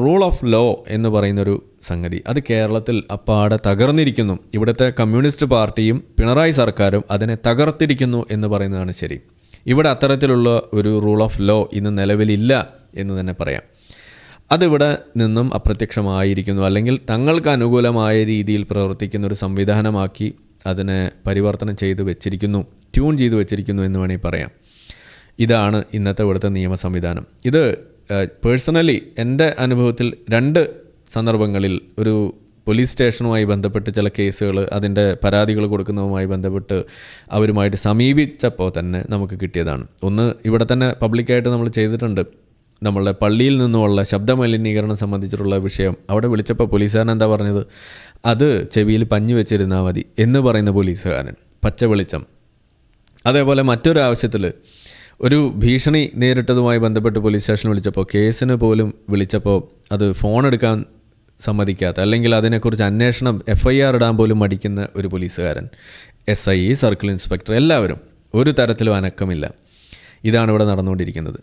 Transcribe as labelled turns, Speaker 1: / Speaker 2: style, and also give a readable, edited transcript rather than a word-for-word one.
Speaker 1: Rule of law എന്ന് പറയുന്നൊരു സംഗതി അത് കേരളത്തിൽ അപ്പാടെ തകർന്നിരിക്കുന്നു. ഇവിടുത്തെ കമ്മ്യൂണിസ്റ്റ് പാർട്ടിയും പിണറായി സർക്കാരും അതിനെ തകർത്തിരിക്കുന്നു എന്ന് പറയുന്നതാണ് ശരി. ഇവിടെ അത്തരത്തിലുള്ള ഒരു റൂൾ ഓഫ് ലോ ഇന്ന് നിലവിലില്ല എന്ന് തന്നെ പറയാം. അതിവിടെ നിന്നും അപ്രത്യക്ഷമായിരിക്കുന്നു, അല്ലെങ്കിൽ തങ്ങൾക്ക് അനുകൂലമായ രീതിയിൽ പ്രവർത്തിക്കുന്ന ഒരു സംവിധാനമാക്കി അതിനെ പരിവർത്തനം ചെയ്ത് വെച്ചിരിക്കുന്നു, ട്യൂൺ ചെയ്ത് വെച്ചിരിക്കുന്നു എന്ന് വേണമെങ്കിൽ പറയാം. ഇതാണ് ഇന്നത്തെ ഇവിടുത്തെ നിയമ സംവിധാനം. ഇത് പേഴ്സണലി എൻ്റെ അനുഭവത്തിൽ 2 സന്ദർഭങ്ങളിൽ ഒരു പോലീസ് സ്റ്റേഷനുമായി ബന്ധപ്പെട്ട് ചില കേസുകൾ, അതിൻ്റെ പരാതികൾ കൊടുക്കുന്നതുമായി ബന്ധപ്പെട്ട് അവരുമായിട്ട് സമീപിച്ചപ്പോൾ തന്നെ നമുക്ക് കിട്ടിയതാണ്. ഒന്ന് ഇവിടെ തന്നെ പബ്ലിക്കായിട്ട് നമ്മൾ ചെയ്തിട്ടുണ്ട്. നമ്മളുടെ പള്ളിയിൽ നിന്നുമുള്ള ശബ്ദമലിനീകരണം സംബന്ധിച്ചിട്ടുള്ള വിഷയം അവിടെ വിളിച്ചപ്പോൾ പോലീസുകാരൻ എന്താ പറഞ്ഞത്, അത് ചെവിയിൽ പഞ്ഞു വെച്ചിരുന്നാൽ മതി എന്ന് പറയുന്ന പോലീസുകാരൻ, പച്ച വെളിച്ചം. അതേപോലെ മറ്റൊരു ആവശ്യത്തിൽ ഒരു ഭീഷണി നേരിട്ടതുമായി ബന്ധപ്പെട്ട് പോലീസ് സ്റ്റേഷനിൽ വിളിച്ചപ്പോൾ, കേസിന് പോലും വിളിച്ചപ്പോൾ അത് ഫോൺ എടുക്കാൻ സമ്മതിക്കാത്ത, അല്ലെങ്കിൽ അതിനെക്കുറിച്ച് അന്വേഷണം FIR ഇടാൻ പോലും മടിക്കുന്ന ഒരു പോലീസുകാരൻ, SI, സർക്കിൾ ഇൻസ്പെക്ടർ, എല്ലാവരും ഒരു തരത്തിലും അനക്കമില്ല. ഇതാണ് ഇവിടെ നടന്നുകൊണ്ടിരിക്കുന്നത്.